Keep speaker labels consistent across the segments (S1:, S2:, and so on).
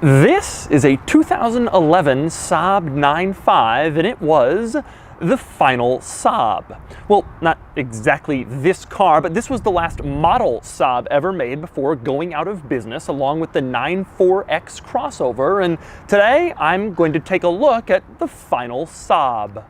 S1: This is a 2011 Saab 9.5, and it was the final Saab. Well, not exactly this car, but this was the last model Saab ever made before going out of business, along with the 9.4X crossover, and today I'm going to take a look at the final Saab.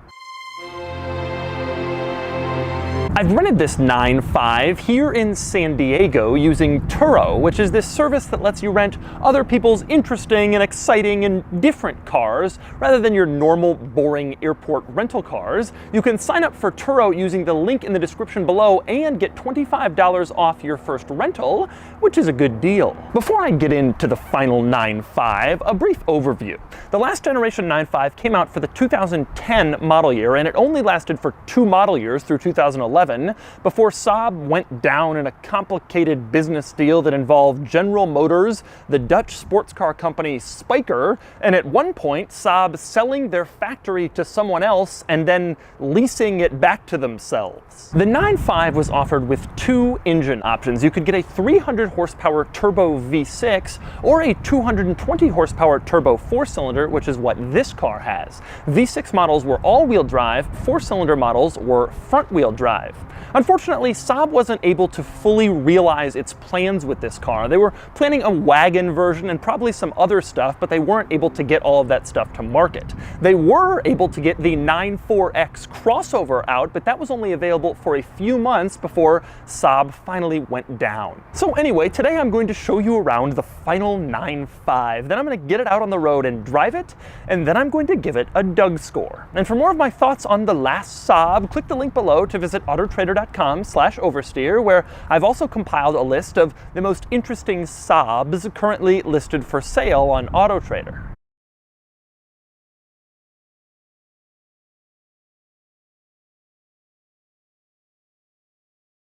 S1: I've rented this 9.5 here in San Diego using Turo, which is this service that lets you rent other people's interesting and exciting and different cars rather than your normal, boring airport rental cars. You can sign up for Turo using the link in the description below and get $25 off your first rental, which is a good deal. Before I get into the final 9.5, a brief overview. The last generation 9.5 came out for the 2010 model year, and it only lasted for 2 model years through 2011 before Saab went down in a complicated business deal that involved General Motors, the Dutch sports car company Spyker, and at one point Saab selling their factory to someone else and then leasing it back to themselves. The 9.5 was offered with 2 engine options. You could get a 300 horsepower turbo V6 or a 220 horsepower turbo 4-cylinder, which is what this car has. V6 models were all-wheel drive, 4-cylinder models were front-wheel drive. Unfortunately, Saab wasn't able to fully realize its plans with this car. They were planning a wagon version and probably some other stuff, but they weren't able to get all of that stuff to market. They were able to get the 9.4X crossover out, but that was only available for a few months before Saab finally went down. So anyway, today I'm going to show you around the final 9.5. Then I'm going to get it out on the road and drive it, and then I'm going to give it a Doug score. And for more of my thoughts on the last Saab, click the link below to visit autotrader.com/oversteer, where I've also compiled a list of the most interesting Saabs currently listed for sale on AutoTrader.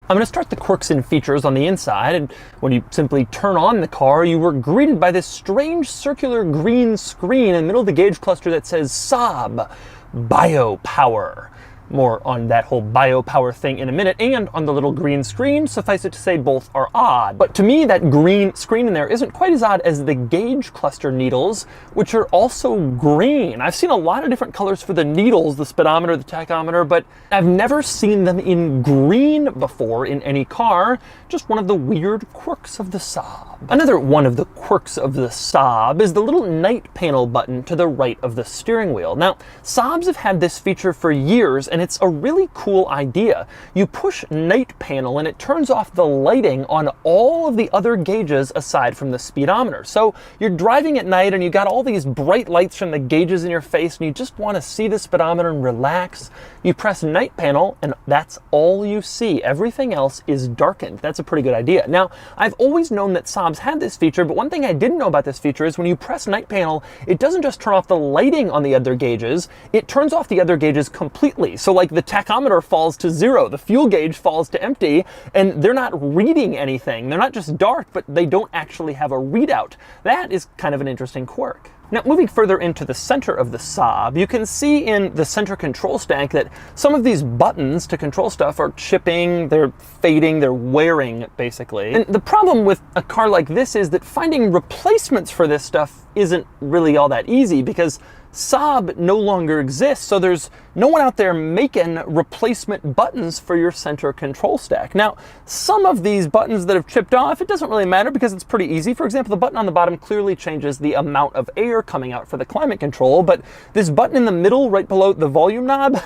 S1: I'm going to start the quirks and features on the inside, and when you simply turn on the car, you were greeted by this strange circular green screen in the middle of the gauge cluster that says Saab Biopower. More on that whole biopower thing in a minute, and on the little green screen, suffice it to say both are odd. But to me, that green screen in there isn't quite as odd as the gauge cluster needles, which are also green. I've seen a lot of different colors for the needles, the speedometer, the tachometer, but I've never seen them in green before in any car. Just one of the weird quirks of the Saab. Another one of the quirks of the Saab is the little night panel button to the right of the steering wheel. Now, Saabs have had this feature for years, and it's a really cool idea. You push night panel and it turns off the lighting on all of the other gauges aside from the speedometer. So you're driving at night and you got all these bright lights from the gauges in your face and you just want to see the speedometer and relax. You press night panel and that's all you see. Everything else is darkened. That's a pretty good idea. Now, I've always known that Saabs had this feature, but one thing I didn't know about this feature is when you press night panel, it doesn't just turn off the lighting on the other gauges, it turns off the other gauges completely. So like the tachometer falls to 0, the fuel gauge falls to empty, and they're not reading anything. They're not just dark, but they don't actually have a readout. That is kind of an interesting quirk. Now, moving further into the center of the Saab, you can see in the center control stack that some of these buttons to control stuff are chipping, they're fading, they're wearing, basically. And the problem with a car like this is that finding replacements for this stuff isn't really all that easy because Saab no longer exists, so there's no one out there making replacement buttons for your center control stack. Now, some of these buttons that have chipped off, it doesn't really matter because it's pretty easy. For example, the button on the bottom clearly changes the amount of air coming out for the climate control, but this button in the middle, right below the volume knob,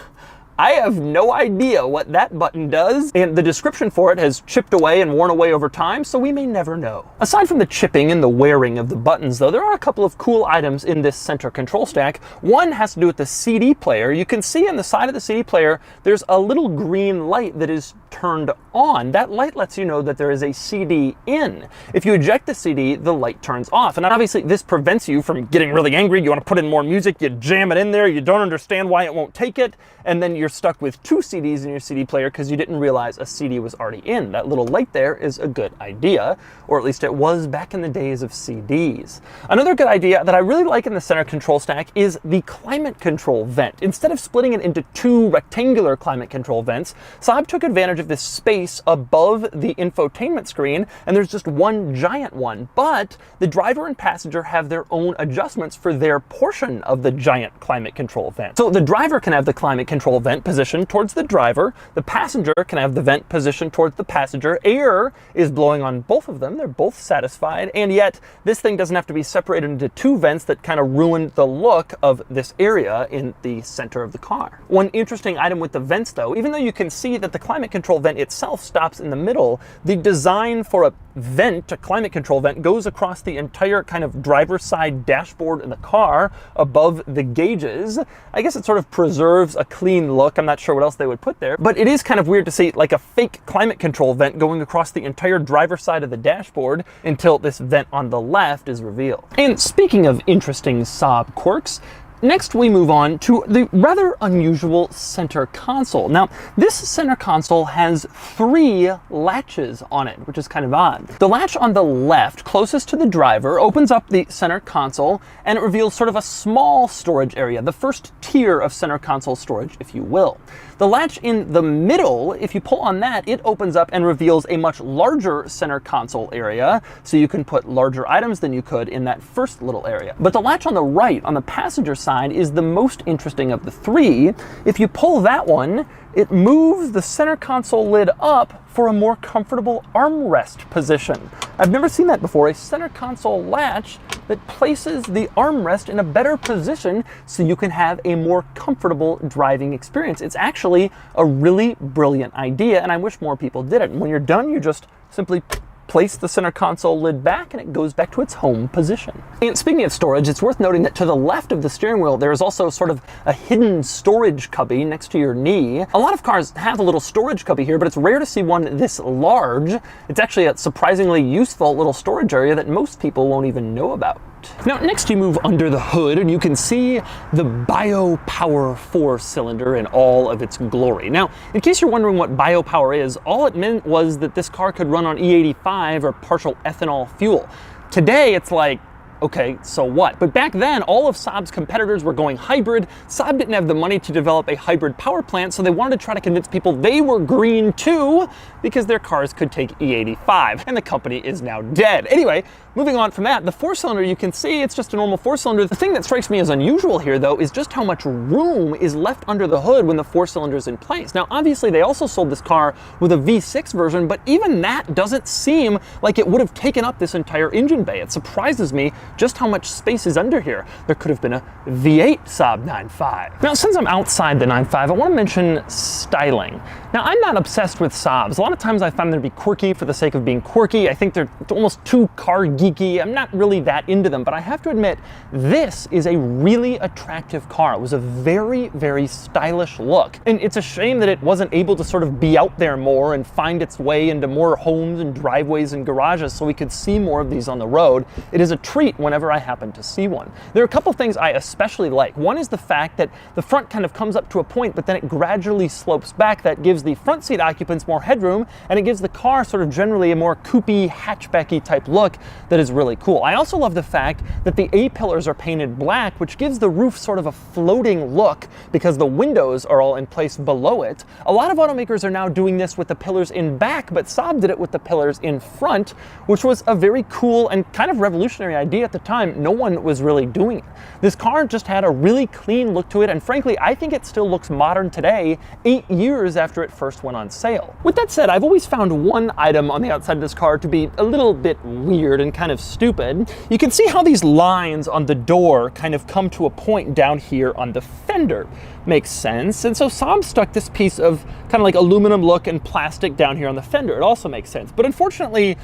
S1: I have no idea what that button does, and the description for it has chipped away and worn away over time, so we may never know. Aside from the chipping and the wearing of the buttons, though, there are a couple of cool items in this center control stack. One has to do with the CD player. You can see on the side of the CD player, there's a little green light that is turned on. That light lets you know that there is a CD in. If you eject the CD, the light turns off. And obviously this prevents you from getting really angry. You want to put in more music, you jam it in there, you don't understand why it won't take it, and then you're stuck with 2 CDs in your CD player because you didn't realize a CD was already in. That little light there is a good idea, or at least it was back in the days of CDs. Another good idea that I really like in the center control stack is the climate control vent. Instead of splitting it into 2 rectangular climate control vents, Saab took advantage of this space space above the infotainment screen, and there's just one giant one. But the driver and passenger have their own adjustments for their portion of the giant climate control vent. So the driver can have the climate control vent positioned towards the driver, the passenger can have the vent positioned towards the passenger. Air is blowing on both of them, they're both satisfied, and yet this thing doesn't have to be separated into two vents that kind of ruin the look of this area in the center of the car. One interesting item with the vents though, even though you can see that the climate control vent itself stops in the middle, the design for a vent, a climate control vent, goes across the entire kind of driver's side dashboard in the car above the gauges. I guess it sort of preserves a clean look. I'm not sure what else they would put there, but it is kind of weird to see like a fake climate control vent going across the entire driver's side of the dashboard until this vent on the left is revealed. And speaking of interesting Saab quirks, next we move on to the rather unusual center console. Now, this center console has 3 latches on it, which is kind of odd. The latch on the left, closest to the driver, opens up the center console and it reveals sort of a small storage area, the first tier of center console storage, if you will. The latch in the middle, if you pull on that, it opens up and reveals a much larger center console area, so you can put larger items than you could in that first little area. But the latch on the right, on the passenger side, is the most interesting of the 3. If you pull that one, it moves the center console lid up for a more comfortable armrest position. I've never seen that before, a center console latch that places the armrest in a better position so you can have a more comfortable driving experience. It's actually a really brilliant idea, and I wish more people did it. And when you're done, you just simply place the center console lid back and it goes back to its home position. And speaking of storage, it's worth noting that to the left of the steering wheel, there is also sort of a hidden storage cubby next to your knee. A lot of cars have a little storage cubby here, but it's rare to see one this large. It's actually a surprisingly useful little storage area that most people won't even know about. Now, next you move under the hood and you can see the BioPower 4-cylinder in all of its glory. Now, in case you're wondering what BioPower is, all it meant was that this car could run on E85 or partial ethanol fuel. Today, it's like, okay, so what? But back then, all of Saab's competitors were going hybrid. Saab didn't have the money to develop a hybrid power plant, so they wanted to try to convince people they were green too, because their cars could take E85, and the company is now dead. Anyway, moving on from that, the 4-cylinder, you can see it's just a normal 4-cylinder. The thing that strikes me as unusual here, though, is just how much room is left under the hood when the 4-cylinder is in place. Now, obviously, they also sold this car with a V6 version, but even that doesn't seem like it would have taken up this entire engine bay. It surprises me just how much space is under here. There could have been a V8 Saab 9.5. Now, since I'm outside the 9.5, I want to mention styling. Now, I'm not obsessed with Saabs. A lot of times I find them to be quirky for the sake of being quirky. I think they're almost too car geeky. I'm not really that into them, but I have to admit, this is a really attractive car. It was a very, very stylish look. And it's a shame that it wasn't able to sort of be out there more and find its way into more homes and driveways and garages so we could see more of these on the road. It is a treat whenever I happen to see one. There are a couple things I especially like. One is the fact that the front kind of comes up to a point, but then it gradually slopes back. That gives the front seat occupants more headroom, and it gives the car sort of generally a more coupé, hatchbacky type look that is really cool. I also love the fact that the A-pillars are painted black, which gives the roof sort of a floating look because the windows are all in place below it. A lot of automakers are now doing this with the pillars in back, but Saab did it with the pillars in front, which was a very cool and kind of revolutionary idea at the time. No one was really doing it. This car just had a really clean look to it, and frankly, I think it still looks modern today, 8 years after it first went on sale. With that said, I've always found one item on the outside of this car to be a little bit weird and kind of stupid. You can see how these lines on the door kind of come to a point down here on the fender. Makes sense. And so Saab stuck this piece of kind of like aluminum look and plastic down here on the fender. It also makes sense. But unfortunately,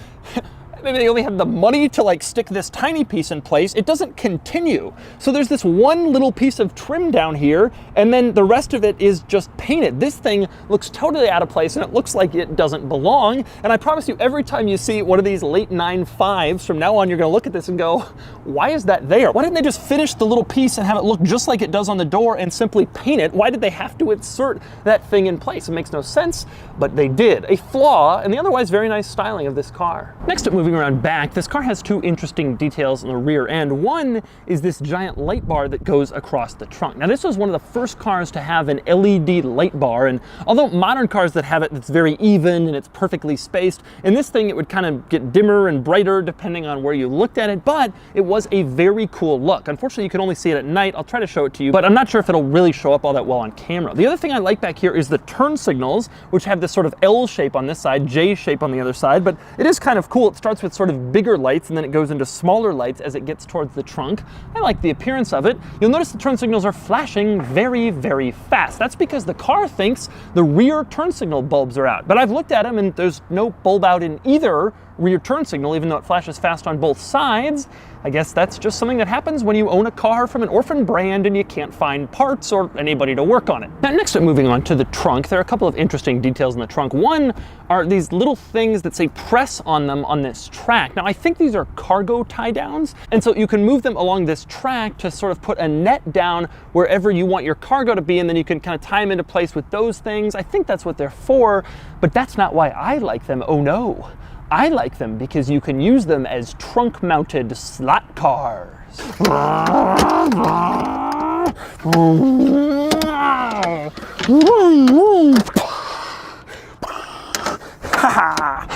S1: maybe they only had the money to like stick this tiny piece in place. It doesn't continue. So there's this one little piece of trim down here, and then the rest of it is just painted. This thing looks totally out of place, and it looks like it doesn't belong. And I promise you, every time you see one of these late 9.5s, from now on, you're gonna look at this and go, why is that there? Why didn't they just finish the little piece and have it look just like it does on the door and simply paint it? Why did they have to insert that thing in place? It makes no sense, but they did. A flaw in the otherwise very nice styling of this car. Next up, moving moving around back, this car has two interesting details in the rear end. One is this giant light bar that goes across the trunk. Now, this was one of the first cars to have an LED light bar, and although modern cars that have it, it's very even and it's perfectly spaced, in this thing it would kind of get dimmer and brighter depending on where you looked at it, but it was a very cool look. Unfortunately, you can only see it at night. I'll try to show it to you, but I'm not sure if it'll really show up all that well on camera. The other thing I like back here is the turn signals, which have this sort of L shape on this side, J shape on the other side, but it is kind of cool. It starts with sort of bigger lights and then it goes into smaller lights as it gets towards the trunk. I like the appearance of it. You'll notice the turn signals are flashing very, very fast. That's because the car thinks the rear turn signal bulbs are out, but I've looked at them and there's no bulb out in either rear turn signal, even though it flashes fast on both sides. I guess that's just something that happens when you own a car from an orphan brand and you can't find parts or anybody to work on it. Now, next up, moving on to the trunk, there are a couple of interesting details in the trunk. One are these little things that say press on them on this track. Now, I think these are cargo tie downs, and so you can move them along this track to sort of put a net down wherever you want your cargo to be, and then you can kind of tie them into place with those things. I think that's what they're for, but that's not why I like them. Oh no. I like them because you can use them as trunk-mounted slot cars.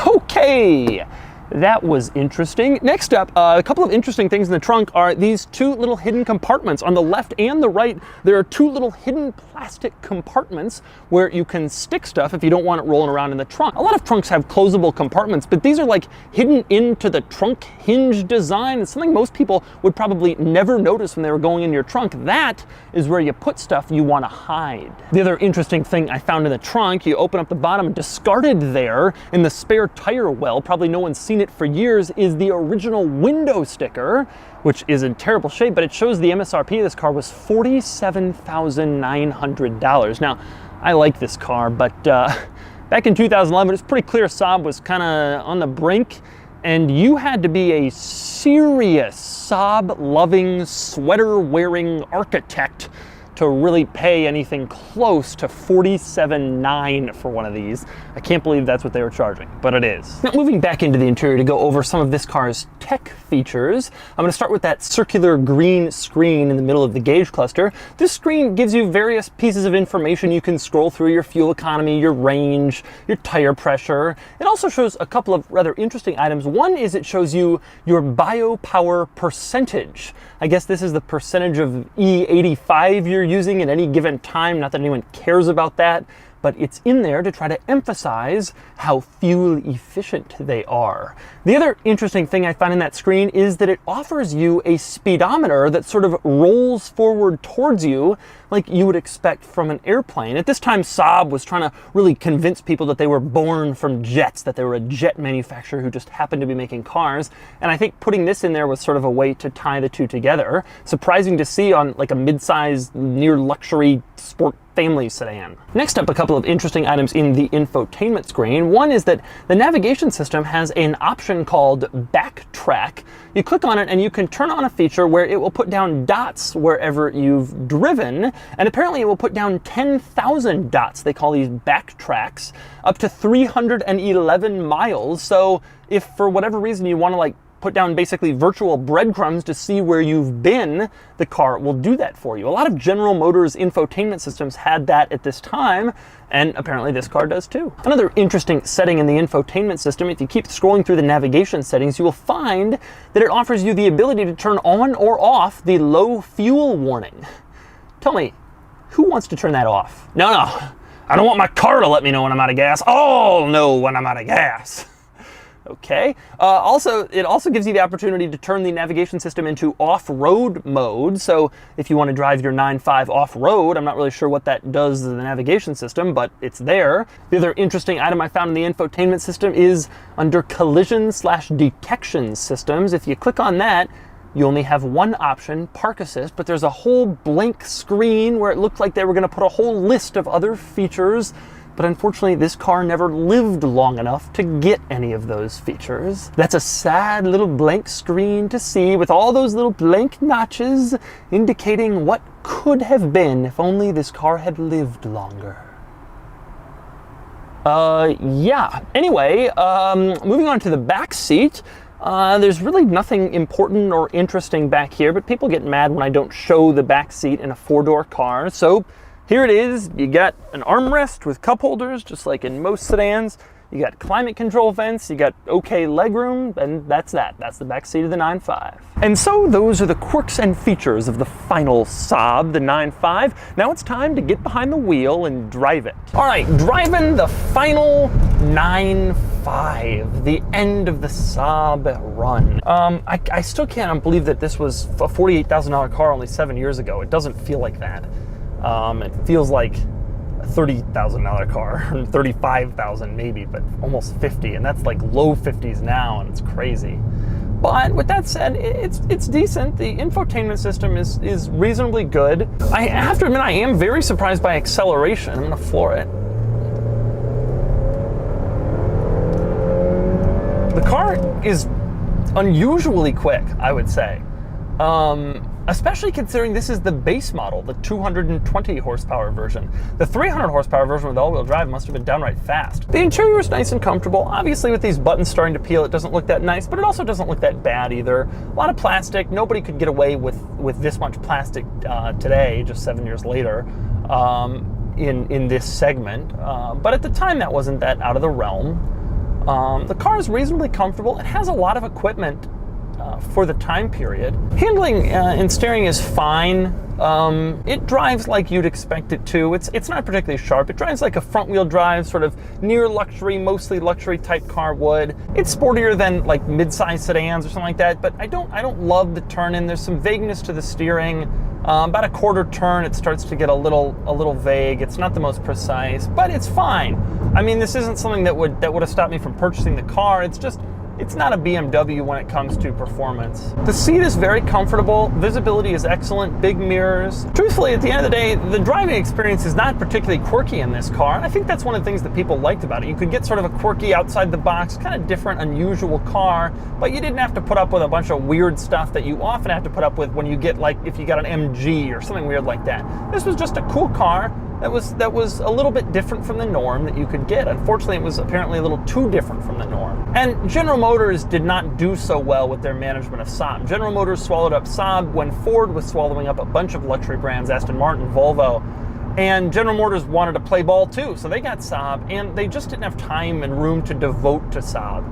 S1: Okay, that was interesting. Next up, a couple of interesting things in the trunk are these two little hidden compartments. On the left and the right, there are two little hidden plastic compartments where you can stick stuff if you don't want it rolling around in the trunk. A lot of trunks have closable compartments, but these are like hidden into the trunk hinge design. It's something most people would probably never notice when they were going in your trunk. That is where you put stuff you want to hide. The other interesting thing I found in the trunk, you open up the bottom, discarded there in the spare tire well, probably no one's seen it for years, is the original window sticker, which is in terrible shape, but it shows the MSRP of this car was $47,900. Now, I like this car, but back in 2011, it's pretty clear Saab was kind of on the brink, and you had to be a serious Saab-loving, sweater-wearing architect to really pay anything close to $47,900 for one of these. I can't believe that's what they were charging, but it is. Now, moving back into the interior to go over some of this car's tech features, I'm gonna start with that circular green screen in the middle of the gauge cluster. This screen gives you various pieces of information. You can scroll through your fuel economy, your range, your tire pressure. It also shows a couple of rather interesting items. One is it shows you your biopower percentage. I guess this is the percentage of E85 you're using at any given time. Not that anyone cares about that, but it's in there to try to emphasize how fuel efficient they are. The other interesting thing I found in that screen is that it offers you a speedometer that sort of rolls forward towards you like you would expect from an airplane. At this time, Saab was trying to really convince people that they were born from jets, that they were a jet manufacturer who just happened to be making cars. And I think putting this in there was sort of a way to tie the two together. Surprising to see on like a mid-sized, near luxury sport family sedan. Next up, a couple of interesting items in the infotainment screen. One is that the navigation system has an option called Backtrack. You click on it and you can turn on a feature where it will put down dots wherever you've driven, and apparently it will put down 10,000 dots. They call these backtracks, up to 311 miles. So if for whatever reason you want to like put down basically virtual breadcrumbs to see where you've been, the car will do that for you. A lot of General Motors infotainment systems had that at this time, and apparently this car does too. Another interesting setting in the infotainment system, if you keep scrolling through the navigation settings, you will find that it offers you the ability to turn on or off the low fuel warning. Tell me, who wants to turn that off? No, I don't want my car to let me know when I'm out of gas. I'll know when I'm out of gas. Okay. It also gives you the opportunity to turn the navigation system into off-road mode. So if you want to drive your 9.5 off-road, I'm not really sure what that does to the navigation system, but it's there. The other interesting item I found in the infotainment system is under collision/detection systems. If you click on that, you only have one option, park assist, but there's a whole blank screen where it looked like they were going to put a whole list of other features. But unfortunately, this car never lived long enough to get any of those features. That's a sad little blank screen to see with all those little blank notches indicating what could have been if only this car had lived longer. Yeah. Anyway, moving on to the back seat. There's really nothing important or interesting back here, but people get mad when I don't show the back seat in a four-door car. So here it is. You got an armrest with cup holders, just like in most sedans. You got climate control vents, you got okay legroom, and that's that. That's the back seat of the 9.5. And so those are the quirks and features of the final Saab, the 9.5. Now it's time to get behind the wheel and drive it. All right, driving the final 9.5, the end of the Saab run. I still can't believe that this was a $48,000 car only 7 years ago. It doesn't feel like that. It feels like a $30,000 car, $35,000 maybe, but almost 50, and that's like low 50s now, and it's crazy. But with that said, it's decent. The infotainment system is reasonably good. I have to admit, I am very surprised by acceleration. I'm gonna floor it. The car is unusually quick, I would say. Especially considering this is the base model, the 220 horsepower version. The 300 horsepower version with all-wheel drive must have been downright fast. The interior is nice and comfortable. Obviously with these buttons starting to peel, it doesn't look that nice, but it also doesn't look that bad either. A lot of plastic. Nobody could get away with this much plastic today, just 7 years later, in this segment. But at the time, that wasn't that out of the realm. The car is reasonably comfortable. It has a lot of equipment for the time period. Handling and steering is fine. It drives like you'd expect it to. It's not particularly sharp. It drives like a front-wheel drive, sort of near luxury, mostly luxury type car would. It's sportier than like mid-size sedans or something like that, but I don't love the turn-in. There's some vagueness to the steering. About a quarter turn, it starts to get a little vague. It's not the most precise, but it's fine. I mean, this isn't something that would have stopped me from purchasing the car. It's not a BMW when it comes to performance. The seat is very comfortable. Visibility is excellent. Big mirrors. Truthfully, at the end of the day, the driving experience is not particularly quirky in this car. I think that's one of the things that people liked about it. You could get sort of a quirky, outside the box, kind of different, unusual car, but you didn't have to put up with a bunch of weird stuff that you often have to put up with when you get, like, if you got an MG or something weird like that. This was just a cool car that was a little bit different from the norm that you could get. Unfortunately, it was apparently a little too different from the norm. And General Motors did not do so well with their management of Saab. General Motors swallowed up Saab when Ford was swallowing up a bunch of luxury brands, Aston Martin, Volvo, and General Motors wanted to play ball too, so they got Saab, and they just didn't have time and room to devote to Saab.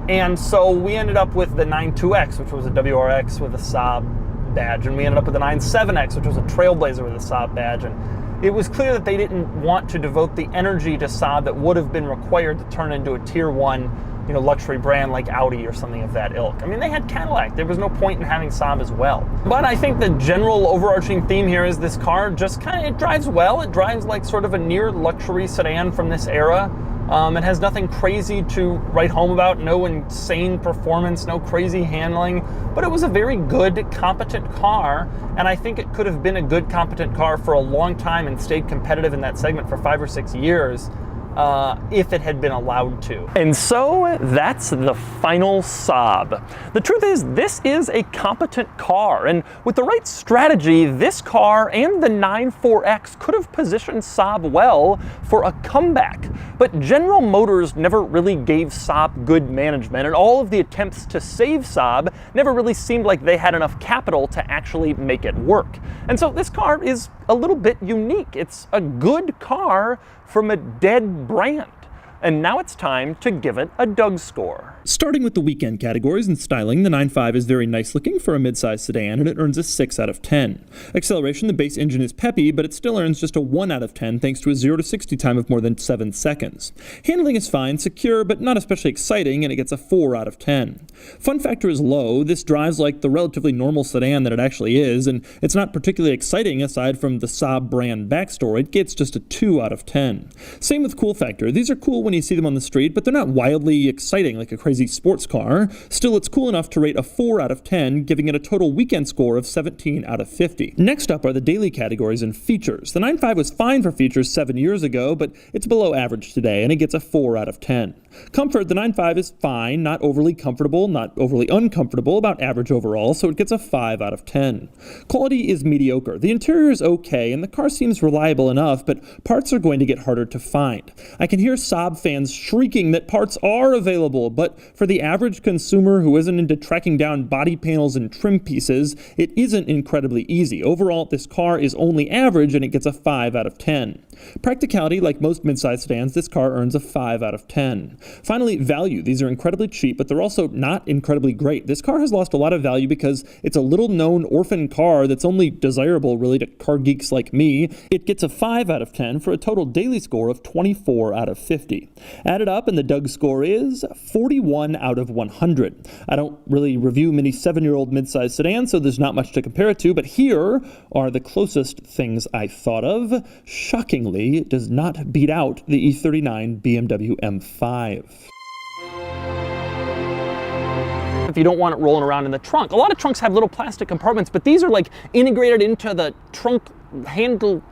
S1: And so we ended up with the 92X, which was a WRX with a Saab badge, and we ended up with the 97X, which was a Trailblazer with a Saab badge, and it was clear that they didn't want to devote the energy to Saab that would have been required to turn into a tier one, luxury brand like Audi or something of that ilk. I mean, they had Cadillac. There was no point in having Saab as well. But I think the general overarching theme here is this car just it drives well. It drives like sort of a near luxury sedan from this era. It has nothing crazy to write home about, no insane performance, no crazy handling, but it was a very good, competent car, and I think it could have been a good, competent car for a long time and stayed competitive in that segment for 5 or 6 years. If it had been allowed to. And so that's the final Saab. The truth is, this is a competent car, and with the right strategy, this car and the 94X could have positioned Saab well for a comeback. But General Motors never really gave Saab good management, and all of the attempts to save Saab never really seemed like they had enough capital to actually make it work. And so this car is a little bit unique. It's a good car from a dead brand. And now it's time to give it a Doug score.
S2: Starting with the weekend categories and styling, the 9.5 is very nice looking for a midsize sedan, and it earns a 6 out of 10. Acceleration, the base engine is peppy, but it still earns just a 1 out of 10 thanks to a 0 to 60 time of more than 7 seconds. Handling is fine, secure, but not especially exciting, and it gets a 4 out of 10. Fun factor is low. This drives like the relatively normal sedan that it actually is, and it's not particularly exciting aside from the Saab brand backstory. It gets just a 2 out of 10. Same with cool factor. These are cool when you see them on the street, but they're not wildly exciting like a crazy sports car. Still, it's cool enough to rate a 4 out of 10, giving it a total weekend score of 17 out of 50. Next up are the daily categories and features. The 9.5 was fine for features 7 years ago, but it's below average today, and it gets a 4 out of 10. Comfort, the 9.5 is fine, not overly comfortable, not overly uncomfortable, about average overall, so it gets a 5 out of 10. Quality is mediocre. The interior is okay, and the car seems reliable enough, but parts are going to get harder to find. I can hear Saab fans shrieking that parts are available, but for the average consumer who isn't into tracking down body panels and trim pieces, it isn't incredibly easy. Overall, this car is only average, and it gets a 5 out of 10. Practicality, like most midsize sedans, this car earns a 5 out of 10. Finally, value. These are incredibly cheap, but they're also not incredibly great. This car has lost a lot of value because it's a little-known orphan car that's only desirable, really, to car geeks like me. It gets a 5 out of 10 for a total daily score of 24 out of 50. Added up, and the Doug score is 41 out of 100. I don't really review many 7-year-old midsize sedans, so there's not much to compare it to, but here are the closest things I thought of. Shockingly, it does not beat out the E39 BMW M5.
S1: If you don't want it rolling around in the trunk. A lot of trunks have little plastic compartments, but these are like integrated into the trunk handle.